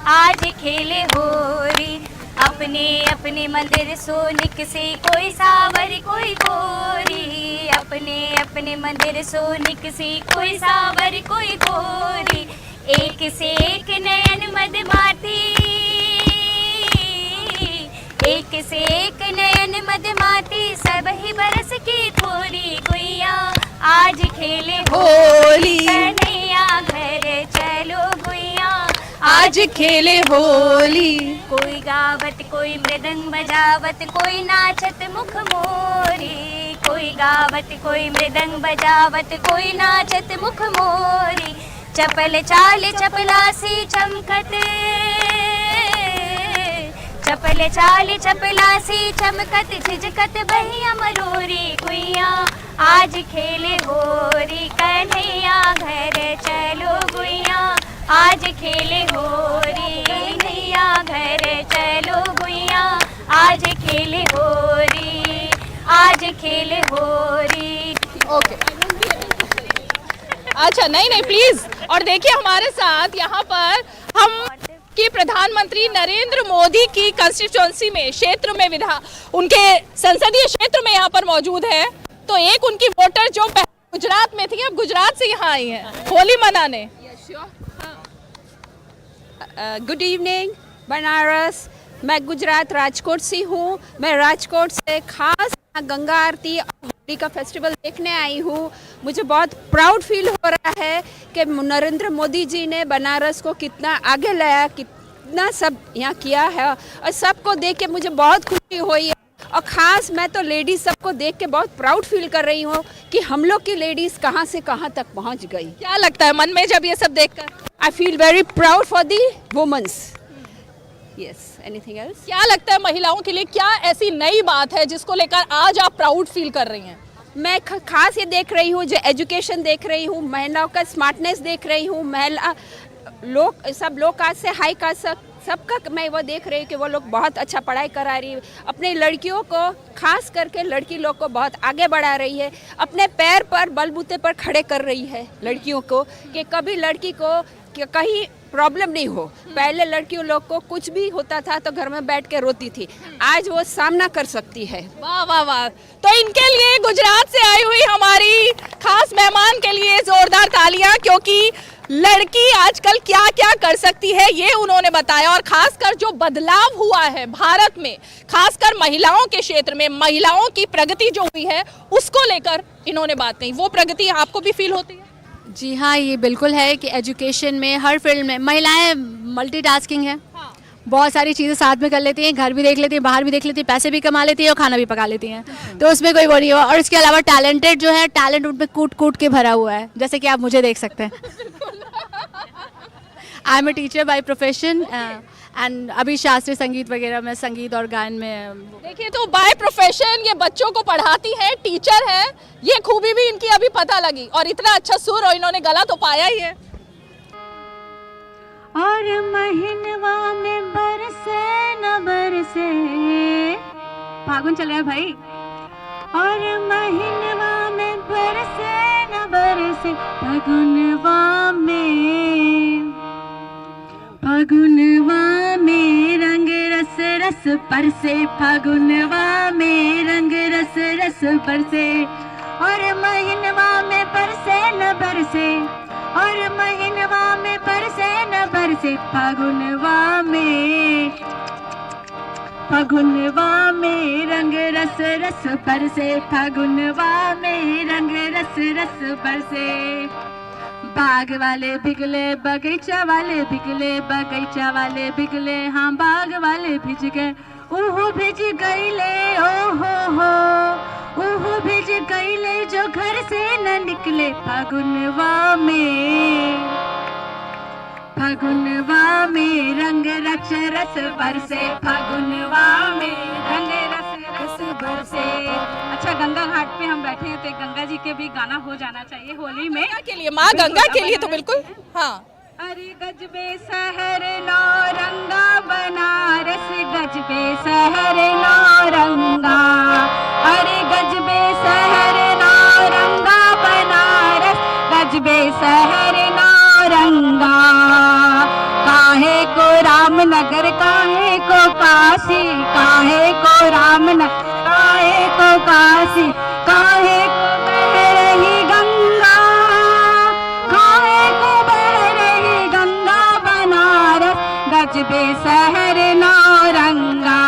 आज खेले होरी। अपने अपने मंदिर सोनिक से कोई सावर कोई गोरी, अपने अपने मंदिर सोनिक से कोई सावर कोई गोरी, एक से एक नयन मधुमाती, एक से एक नयन मधुमाती, सब ही बरस की थोरी, गुइया आज खेले होली, कन्हैया घर चलो गुइया आज खेले होली। कोई गावत कोई मृदंग बजावत कोई नाचत मुख मोरी, कोई गावत कोई मृदंग बजावत कोई नाचत मुख मोरी, चपल चाल चपलासी चमकत, चपल चाल चपलासी चमकत, झिझकत बहिया मरोरी, गुइया आज खेले होरी, कन्हैया घर चलो गुइया आज खेले होरी, कन्हैया घर चलो गुइया आज खेले होरी, आज खेले होरी। ओके, अच्छा, नहीं प्लीज। और देखिए हमारे साथ यहाँ पर हम कि प्रधानमंत्री नरेंद्र मोदी की कंस्टिट्यूएंसी में, क्षेत्र में, उनके संसदीय क्षेत्र में यहाँ पर मौजूद है। तो एक उनकी वोटर जो गुजरात में थी अब गुजरात से यहाँ आई है होली मनाने। गुड इवनिंग बनारस, मैं गुजरात राजकोट से हूँ। मैं राजकोट से खास गंगा आरती और होली का फेस्टिवल देखने आई हूँ। मुझे बहुत प्राउड फील हो रहा है कि नरेंद्र मोदी जी ने बनारस को कितना आगे लाया, कितना सब यहाँ किया है, और सबको देख के मुझे बहुत खुशी हुई है। और ख़ास मैं तो लेडीज़ सबको देख के बहुत प्राउड फील कर रही हूँ कि हम लोग की लेडीज़ कहाँ से कहाँ तक पहुँच गई। क्या लगता है मन में जब ये सब देखकर? I feel very proud for the womens. Yes, anything else? क्या लगता है महिलाओं के लिए क्या ऐसी नई बात है जिसको लेकर आज आप प्राउड फील कर रही हैं? मैं खास ये देख रही हूँ, जो एजुकेशन देख रही हूँ, महिलाओं का स्मार्टनेस देख रही हूँ, महिला लोग सब लोग कास्ट से हाई कास्ट सबका मैं वो देख रही हूँ कि वो लोग बहुत अच्छा पढ़ाई करा रही है, अपने लड़कियों को खास करके लड़की लोग को बहुत आगे बढ़ा रही है, अपने पैर पर बलबूते पर खड़े कर रही है लड़कियों को, कि कभी लड़की को कहीं प्रॉब्लम नहीं हो। पहले लड़कियों लोग को कुछ भी होता था तो घर में बैठ के रोती थी, आज वो सामना कर सकती है। वाह वाह वाह। तो इनके लिए गुजरात से आई हुई हमारी खास मेहमान के लिए जोरदार तालियां, क्योंकि लड़की आजकल क्या क्या कर सकती है ये उन्होंने बताया। और खासकर जो बदलाव हुआ है भारत में, खासकर महिलाओं के क्षेत्र में, महिलाओं की प्रगति जो हुई है उसको लेकर इन्होंने बात कही। वो प्रगति आपको भी फील होती है? जी हाँ, ये बिल्कुल है कि एजुकेशन में, हर फील्ड में महिलाएं मल्टीटास्किंग हैं। बहुत सारी चीज़ें साथ में कर लेती हैं, घर भी देख लेती हैं, बाहर भी देख लेती हैं, पैसे भी कमा लेती हैं और खाना भी पका लेती हैं, तो उसमें कोई वो नहीं हुआ। और इसके अलावा टैलेंटेड जो है, टैलेंट उनमें कूट कूट के भरा हुआ है, जैसे कि आप मुझे देख सकते हैं। I am a teacher by profession and अभी शास्त्रीय संगीत वगैरह में, संगीत और गायन में। देखिए, तो बाय प्रोफेशन ये बच्चों को पढ़ाती है, टीचर है, ये खूबी भी इनकी अभी पता लगी, और इतना अच्छा सुर और इन्होंने गला तो पाया ही है। और महीनवा में बरसे न बरसे, फागुन चल रहा है भाई। और महीनवा में बरसे न बरसे, फागुनवा में रंग रस रस परसे, फागुनवा में रंग रस रस परसे। और महीनवा में बरसे न बरसे, और महीनवा में बरसे न बरसे, फागुनवा में रंग रस रस बरसे, फागुनवा में रंग रस रस बरसे। बाग वाले भिगले, बगीचा वाले भिगले, बगीचा वाले भिगले, हाँ बाग वाले भिज गए, ओहो भिज गईले, ओहो हो, ओहो भिज गईले जो घर से न निकले, फागुनवा में रंग रस रस बरसे, फागुनवा में रंग रस रस बरसे। अच्छा, गंगा घाट पे हम बैठे हैं तो गंगा जी के भी गाना हो जाना चाहिए होली में के लिए, माँ गंगा के लिए तो बिल्कुल। हाँ, अरे गजबे शहर नौरंगा बनारस, गजबे शहर नौरंगा, अरे गजबे शहर नौरंगा बनारस, गजबे शहर नौरंगा। काहे को रामनगर, काहे को काशी, काहे को रामनगर, काहे को काशी, काहे को बह रही गंगा, काहे को बह रही गंगा बनारस, गजबे शहर नौरंगा।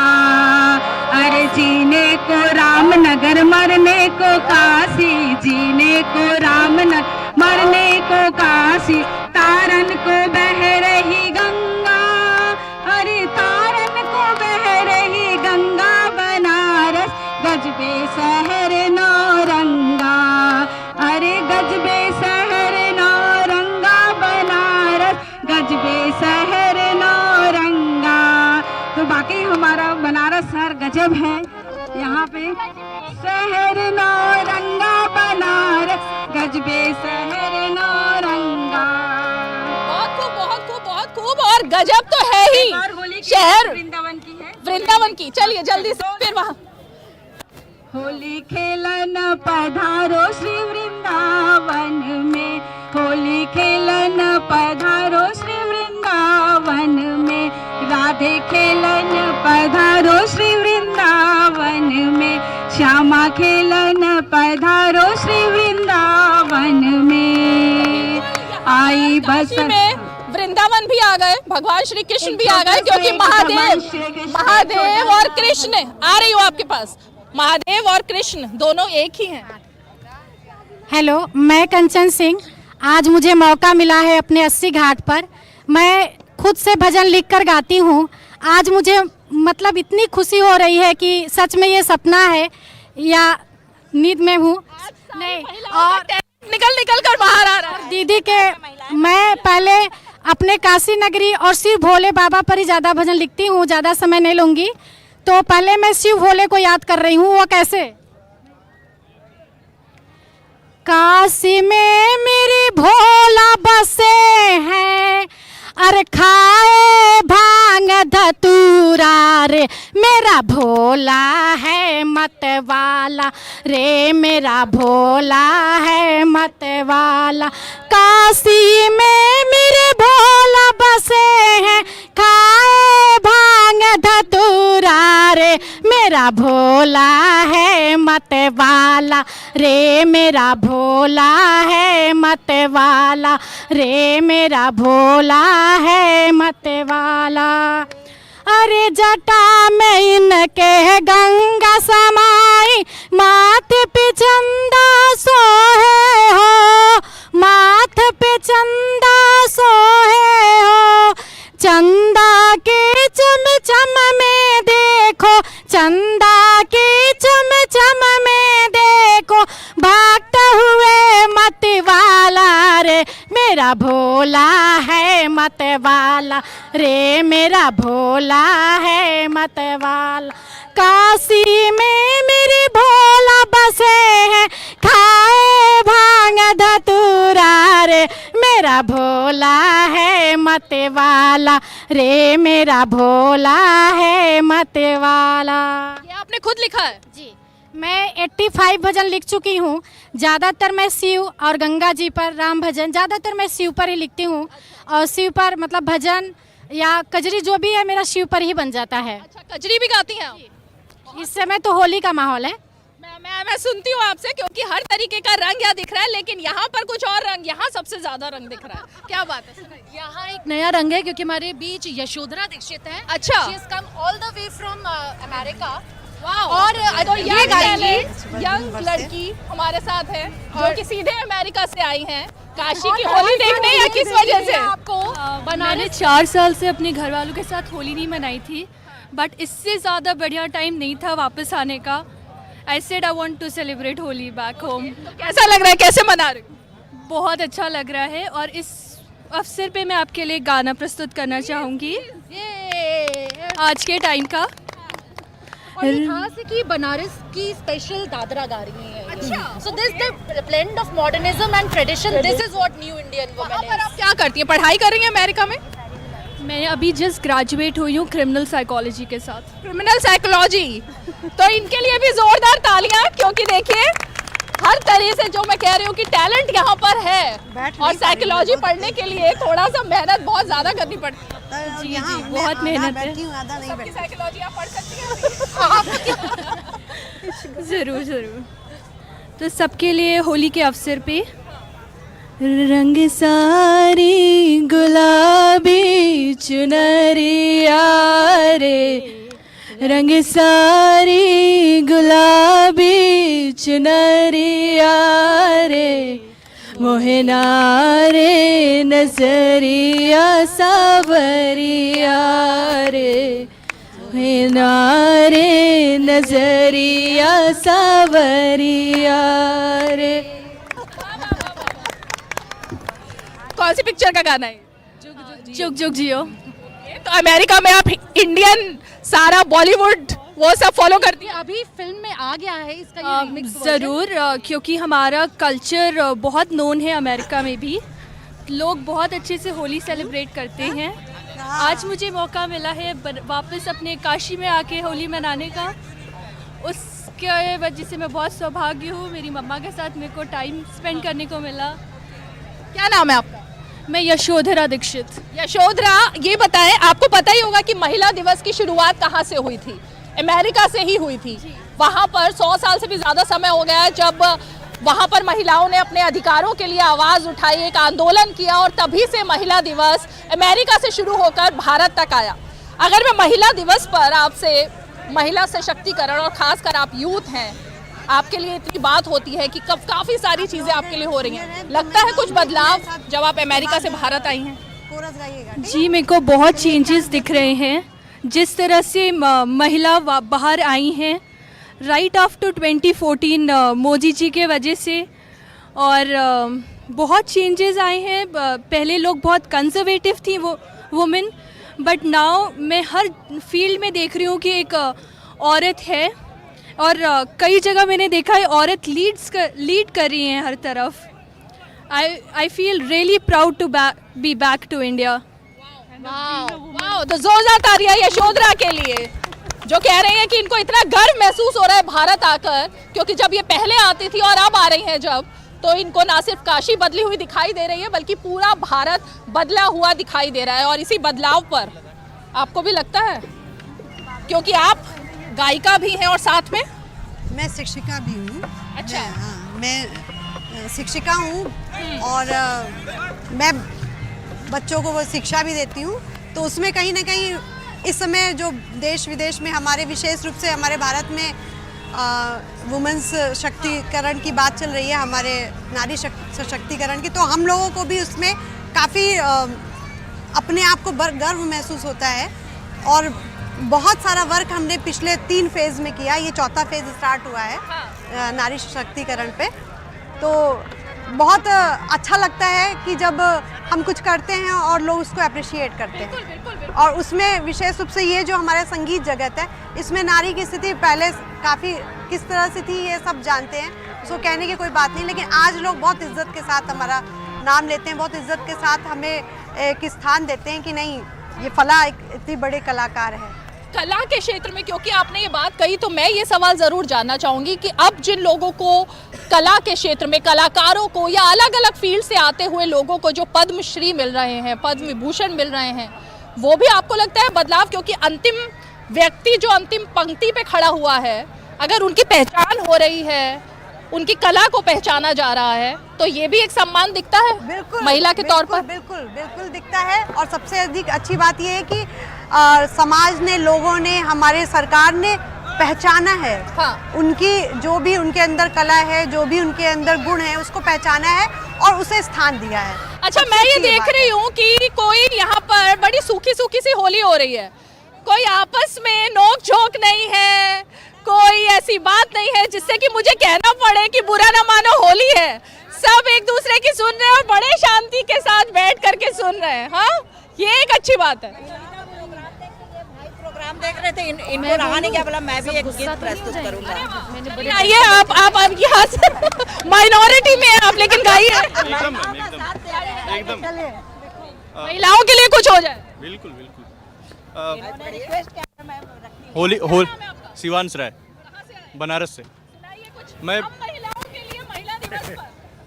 अरे जीने को रामनगर, मरने को काशी, जीने को रामनगर, मरने को काशी, तारन को बह रही गंगा, अरे तारन को बह रही गंगा बनारस, गजबे शहर नौरंगा, अरे गजबे शहर नौरंगा बनारस, गजबे शहर नौरंगा। तो बाकी हमारा बनारस शहर गजब है, यहाँ पे शहर नौरंगा बनारस, गजबे शहर नौरंगा। बहुत खूब, बहुत खूब, बहुत खूब, और गजब तो है ही शहर वृंदावन की है, वृंदावन की। चलिए जल्दी से फिर वहाँ। होली खेलन पधारो श्री वृंदावन में, होली खेलन पधारो श्री वृंदावन में, राधे खेलन पधारो श्री वृंदावन में, श्यामा खेलन पधारो श्री वृंदावन में। आई बस में वृंदावन भी आ गए, भगवान श्री कृष्ण भी आ गए, क्योंकि महादेव और कृष्ण आ रही हो आपके पास, महादेव और कृष्ण दोनों एक ही हैं। हेलो, मैं कंचन सिंह। आज मुझे मौका मिला है अपने 80 घाट पर, मैं खुद से भजन लिखकर गाती हूँ। आज मुझे मतलब इतनी खुशी हो रही है कि सच में ये सपना है या नींद में हूँ नहीं, और निकल कर बाहर आ रहा है। दीदी के मैं पहले अपने काशी नगरी और शिव भोले बाबा पर ही ज़्यादा भजन लिखती हूँ, ज़्यादा समय नहीं लूँगी। तो पहले मैं शिव भोले को याद कर रही हूँ। वो कैसे? काशी में मेरे भोला बसे हैं, अरे खाए भांग धतूरा रे, मेरा भोला है मत वाला रे, मेरा भोला है मत वाला। काशी में मेरे भोला बसे हैं, खाए भांग धतूरा रे, मेरा भोला है मत वाला रे, मेरा भोला है मत वाला रे, मेरा भोला है मत वाला। अरे जटा में इनके गंगा समाई, माथे पे चंदा सोहे हो, माथे पे चंदा सोहे हो। चंदा के चमचम में देखो, चंदा के चमचम में देखो, भागते हुए मत वाला रे, मेरा भोला है मत वाला रे मेरा भोला है मत वाला। काशी में मेरे भोला बसे हैं, खाए भांग धतूरा रे मेरा भोला है मत वाला रे मेरा भोला है मत वाला। ये आपने खुद लिखा है? जी, मैं 85 भजन लिख चुकी हूँ। ज़्यादातर मैं शिव और गंगा जी पर, राम भजन, ज़्यादातर मैं शिव पर ही लिखती हूँ। और शिव पर मतलब भजन या कजरी जो भी है मेरा शिव पर ही बन जाता है। अच्छा, कजरी भी गाती हैं आप? इस समय तो होली का माहौल है। मैं सुनती हूँ आपसे, क्योंकि हर तरीके का रंग यहाँ दिख रहा है, लेकिन यहाँ पर कुछ और रंग, यहाँ सबसे ज्यादा रंग दिख रहा है। क्या बात है? यहाँ एक नया रंग है क्योंकि हमारे बीच यशोधरा दीक्षित है। अच्छा। She has come all the way from America। और तो ये गाएंगी। यंग लड़की हमारे साथ है जो कि सीधे अमेरिका से आई हैं काशी की होली देखने, या किस वजह से? आपको मैंने 4 साल से अपने घर वालों के साथ होली नहीं मनाई थी, बट इससे ज़्यादा बढ़िया टाइम नहीं था वापस आने का। I said I want to celebrate Holi back home। कैसा लग रहा है, कैसे मना रहे हो? बहुत अच्छा लग रहा है, और इस अवसर पे मैं आपके लिए गाना प्रस्तुत करना चाहूँगी आज के टाइम का। और ये खास है कि बनारस की स्पेशल दादरा गा रही है। अच्छा। So this the blend of modernism and tradition. This is what new Indian woman is। आप क्या करती हैं? पढ़ाई कर रही हैं अमेरिका में? मैं अभी जस्ट ग्रेजुएट हुई हूँ क्रिमिनल साइकोलॉजी के साथ। क्रिमिनल साइकोलॉजी, तो इनके लिए भी जोरदार तालियां, क्योंकि देखिए हर तरह से जो मैं कह रही हूँ कि टैलेंट यहाँ पर है, और साइकोलॉजी पढ़ने के लिए थोड़ा सा मेहनत बहुत ज्यादा करनी पड़ती है। जी जी, बहुत मेहनत है। साइकोलॉजी आप पढ़ सकती हैं। ज़रूर ज़रूर। तो सबके लिए होली के अवसर पे रंग सारी गुलाबी चुनरिया रे, रंग सारी गुलाबी चुनरिया रे, मोहना रे नजरिया सावरिया रे, मोहना रे नजरिया सावरिया रे। कौन सी पिक्चर का गाना है? जुग जुग जियो। तो अमेरिका में आप इंडियन सारा बॉलीवुड वो सब फॉलो करती हैं? अभी फिल्म में आ गया है इसका ये रिमिक्स ज़रूर, क्योंकि हमारा कल्चर बहुत नोन है अमेरिका में भी। लोग बहुत अच्छे से होली सेलिब्रेट करते हैं। आज मुझे मौका मिला है वापस अपने काशी में आके होली मनाने का। उसके वजह से मैं बहुत सौभाग्य हूँ। मेरी मम्मा के साथ मेरे को टाइम स्पेंड करने को मिला। क्या नाम है आपका? मैं यशोधरा दीक्षित। यशोधरा, ये बताएं, आपको पता ही होगा कि महिला दिवस की शुरुआत कहाँ से हुई थी? अमेरिका से ही हुई थी। वहाँ पर 100 साल से भी ज़्यादा समय हो गया है जब वहाँ पर महिलाओं ने अपने अधिकारों के लिए आवाज़ उठाई, एक आंदोलन किया, और तभी से महिला दिवस अमेरिका से शुरू होकर भारत तक आया। अगर मैं महिला दिवस पर आपसे महिला सशक्तिकरण, और खासकर आप यूथ हैं, आपके लिए इतनी बात होती है कि कब काफ़ी सारी चीज़ें आपके लिए हो रही हैं, लगता है कुछ बदलाव जब आप अमेरिका से भारत आई हैं? जी, मेरे को बहुत चेंजेस दिख रहे हैं। जिस तरह से महिला बाहर आई हैं राइट आफ्टर 2014 मोदी जी के वजह से, और बहुत चेंजेस आए हैं। पहले लोग बहुत कंजर्वेटिव थी वो वुमेन, बट नाउ मैं हर फील्ड में देख रही हूँ कि एक औरत है, और कई जगह मैंने देखा है औरत लीड कर रही हैं हर तरफ। I feel really proud to be back to India. वाह, तो जोरदार तालियां यशोधरा के लिए, जो कह रही हैं कि इनको इतना गर्व महसूस हो रहा है भारत आकर, क्योंकि जब ये पहले आती थी और अब आ रही हैं जब, तो इनको ना सिर्फ काशी बदली हुई दिखाई दे रही है, बल्कि पूरा भारत बदला हुआ दिखाई दे रहा है। और इसी बदलाव पर आपको भी लगता है, क्योंकि आप गायिका भी हैं और साथ में मैं शिक्षिका भी हूँ। अच्छा। मैं शिक्षिका हूँ, और मैं बच्चों को वो शिक्षा भी देती हूँ। तो उसमें कहीं ना कहीं इस समय जो देश विदेश में हमारे, विशेष रूप से हमारे भारत में वुमेन्स शक्तिकरण की बात चल रही है, हमारे नारी सशक्तिकरण की, तो हम लोगों को भी उसमें काफ़ी अपने आप को गर्व महसूस होता है। और बहुत सारा वर्क हमने पिछले 3 फेज़ में किया, ये 4था फेज़ स्टार्ट हुआ है नारी सशक्तिकरण पे। तो बहुत अच्छा लगता है कि जब हम कुछ करते हैं और लोग उसको अप्रिशिएट करते हैं। और उसमें विशेष रूप से ये जो हमारा संगीत जगत है, इसमें नारी की स्थिति पहले काफ़ी किस तरह से थी ये सब जानते हैं, उसको कहने की कोई बात नहीं, लेकिन आज लोग बहुत इज्जत के साथ हमारा नाम लेते हैं, बहुत इज्जत के साथ हमें एक स्थान देते हैं कि नहीं ये फला एक इतनी बड़े कलाकार है। कला के क्षेत्र में, क्योंकि आपने ये बात कही तो मैं ये सवाल ज़रूर जानना चाहूँगी कि अब जिन लोगों को कला के क्षेत्र में, कलाकारों को या अलग अलग फील्ड से आते हुए लोगों को जो पद्मश्री मिल रहे हैं, पद्म विभूषण मिल रहे हैं, वो भी आपको लगता है बदलाव? क्योंकि अंतिम व्यक्ति जो अंतिम पंक्ति पे खड़ा हुआ है, अगर उनकी पहचान हो रही है, उनकी कला को पहचाना जा रहा है, तो ये भी एक सम्मान दिखता है बिल्कुल महिला के तौर पर। बिल्कुल बिल्कुल दिखता है। और सबसे अधिक अच्छी बात ये है कि समाज ने, लोगों ने, हमारे सरकार ने पहचाना है। हाँ। उनकी जो भी उनके अंदर कला है, जो भी उनके अंदर गुण है, उसको पहचाना है और उसे स्थान दिया है। अच्छा, मैं ये देख रही हूँ कि कोई यहाँ पर बड़ी सूखी सूखी सी होली हो रही है, कोई आपस में नोक झोंक नहीं है, कोई ऐसी बात नहीं है जिससे कि मुझे कहना पड़े कि बुरा ना मानो होली है। सब एक दूसरे की सुन रहे हैं और बड़े शांति के साथ बैठ करके सुन रहे हैं। हाँ, ये एक अच्छी बात है। प्रोग्राम देख रहे थे, इनको रहा नहीं क्या बोला मैं भी एक गीत प्रस्तुत करूंगा। आइए, आप यहाँ से माइनॉरिटी में हैं आप, लेकिन गाइए। एकदम महिलाओं के लिए कुछ हो जाए। बिल्कुल बिल्कुल। होली शिवांश राय, बनारस से।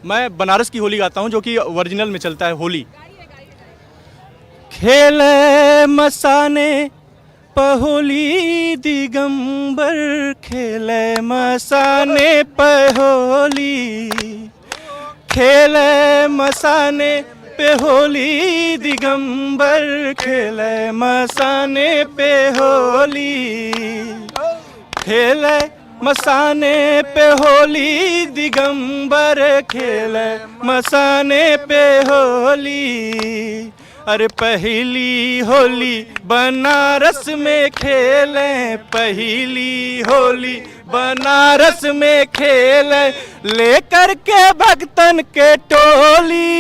मैं बनारस की होली गाता हूँ जो कि ओरिजिनल में चलता है। होली खेले मसाने पहोली दिगंबर, खेले मसाने पहोली, खेले मसाने पे होली दिगंबर, खेले मसाने पे होली, खेले मसाने पे होली दिगंबर, खेले मसाने पे होली। अरे पहली होली बनारस में खेलें, पहली होली बनारस में खेलें, लेकर के भक्तन के टोली,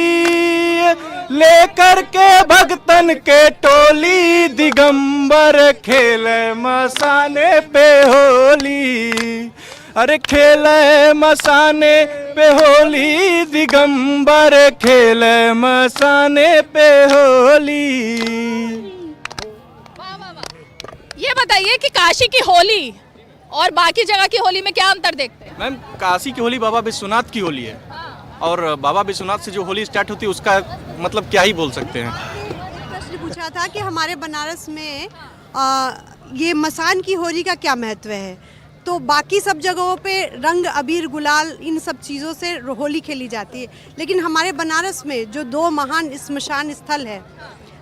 लेकर के भक्तन के टोली, दिगंबर खेले मसाने पे होली। अरे खेले मसाने पे होली दिगंबर, खेले मसाने पे होली। ये बताइए कि काशी की होली और बाकी जगह की होली में क्या अंतर देखते हैं? मैम, काशी की होली बाबा विश्वनाथ की होली है, और बाबा विश्वनाथ से जो होली स्टार्ट होती है उसका मतलब क्या ही बोल सकते हैं। प्रश्न पूछा था कि हमारे बनारस में ये मसान की होली का क्या महत्व है। तो बाकी सब जगहों पे रंग, अबीर, गुलाल, इन सब चीज़ों से होली खेली जाती है, लेकिन हमारे बनारस में जो दो महान स्मशान स्थल है,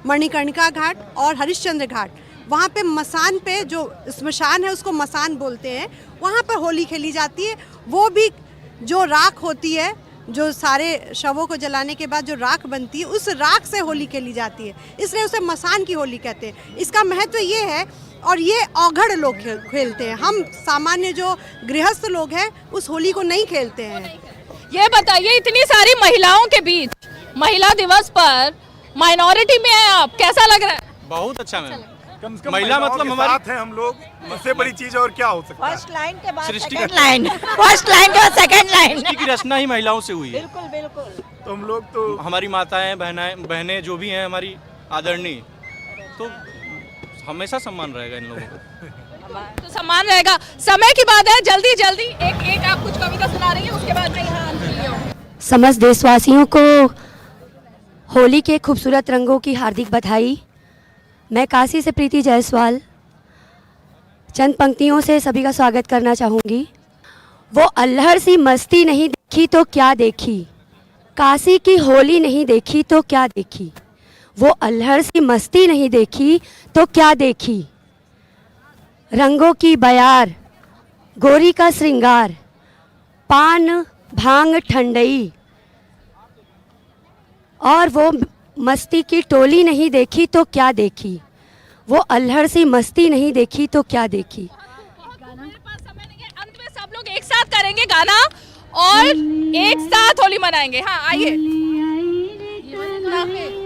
मणिकर्णिका घाट और हरिश्चंद्र घाट, वहाँ पे मसान पे जो स्मशान है उसको मसान बोलते हैं, वहाँ पर होली खेली जाती है। वो भी जो राख होती है, जो सारे शवों को जलाने के बाद जो राख बनती है, उस राख से होली खेली जाती है, इसलिए उसे मसान की होली कहते हैं। इसका महत्व ये है, और ये औघड़ लोग खेलते हैं, हम सामान्य जो गृहस्थ लोग हैं उस होली को नहीं खेलते हैं। ये बताइए, इतनी सारी महिलाओं के बीच महिला दिवस पर माइनॉरिटी में हैं आप, कैसा लग रहा है? बहुत अच्छा मैम। कम से कम महिला मतलब हमारे साथ हैं हम लोग, इससे बड़ी चीज और क्या हो सकता है। फर्स्ट लाइन के बाद सृष्टि सेकंड लाइन, फर्स्ट लाइन के बाद सेकंड लाइन। सृष्टि की रचना ही महिलाओं से हुई है। बिल्कुल बिल्कुल। तो हम लोग तो हमारी माताएं, बहनें जो भी हैं हमारी आदरणीय, तो हमेशा सम्मान रहेगा इन लोगों को। तो सम्मान रहेगा। समय की बात है, जल्दी जल्दी एक आप कुछ कविता सुना रही हैं, उसके बाद मैं यहाँ अंत लिए हूँ। समस्त देशवासियों को होली के खूबसूरत रंगों की हार्दिक बधाई। मैं काशी से प्रीति जायसवाल चंद पंक्तियों से सभी का स्वागत करना चाहूँगी। वो अल्हड़ सी मस्ती नहीं देखी तो क्या देखी, काशी की होली नहीं देखी तो क्या देखी, वो अल्हड़ सी मस्ती नहीं देखी तो क्या देखी, रंगों की बयार, गोरी का श्रृंगार, पान भांग ठंडई, और वो मस्ती की टोली नहीं देखी तो क्या देखी, वो अल्हड़ सी मस्ती नहीं देखी तो क्या देखी। अंत में सब लोग एक साथ करेंगे गाना, और एक साथ होली मनाएंगे। हाँ आइए,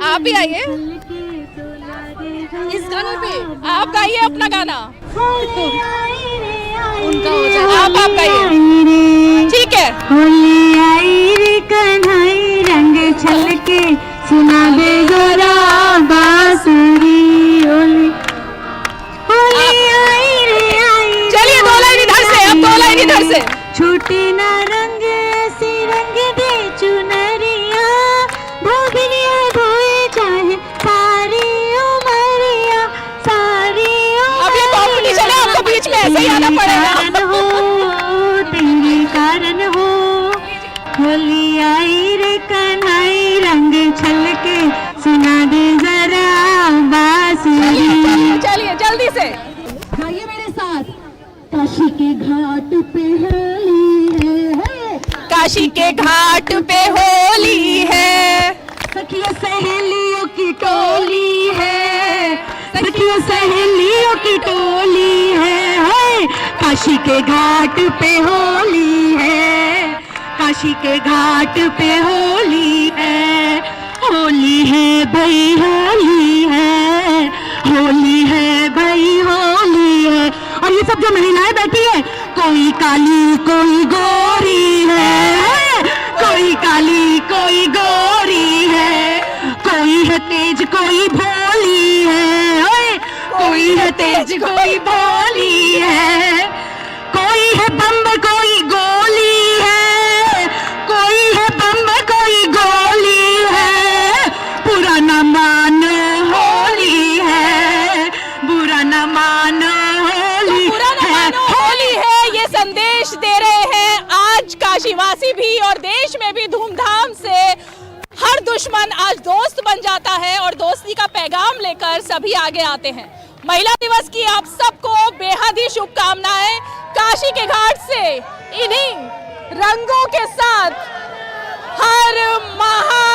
आप भी आइए, इस गाने पे आप गाइए अपना गाना, उनका हो जाए, आप गाइए, ठीक है। होली आई रे कन्हई रंग छलके सुना दे जरा बांसुरी। होली होली आई रे आई, चलिए 2 लाइन इधर से, अब 2 लाइन इधर से। छूटे ना रंग ऐसी रंग दे चुनरिया, भोगनिया धोए चाहे सारी उमरिया, सारी अब ये कॉम्पिटिशन है, आपको बीच में ऐसे ही आना पड़ेगा। हो तेरे कारण हो। होली आई रे कन्हई रंग छलके सुना दे जरा बांसुरी। चलिए जल्दी से गाइए मेरे साथ। काशी के घाट पे होली है, काशी के घाट पे होली है, सखियों सहेलियों की टोली है, सखियों सहेलियों की टोली है। काशी के घाट पे होली है, काशी के घाट पे होली है। होली है भाई होली है, होली है भाई होली है। और ये सब जो महिलाएं बैठी है, कोई काली कोई गोरी है, कोई काली कोई गोरी है, कोई है तेज कोई भोली है, कोई है तेज कोई भोली है, कोई है बम कोई गोली है, कोई है बम कोई गोली है। बुरा न मान होली है, बुरा न मान होली है, होली है, ये संदेश दे रहे हैं आज काशीवासी भी और देश में भी धूमधाम से। हर दुश्मन आज दोस्त बन जाता है और दोस्ती का पैगाम लेकर सभी आगे आते हैं। महिला दिवस की आप सबको बेहद ही शुभकामनाएं। काशी के घाट से इन्हीं रंगों के साथ हर महा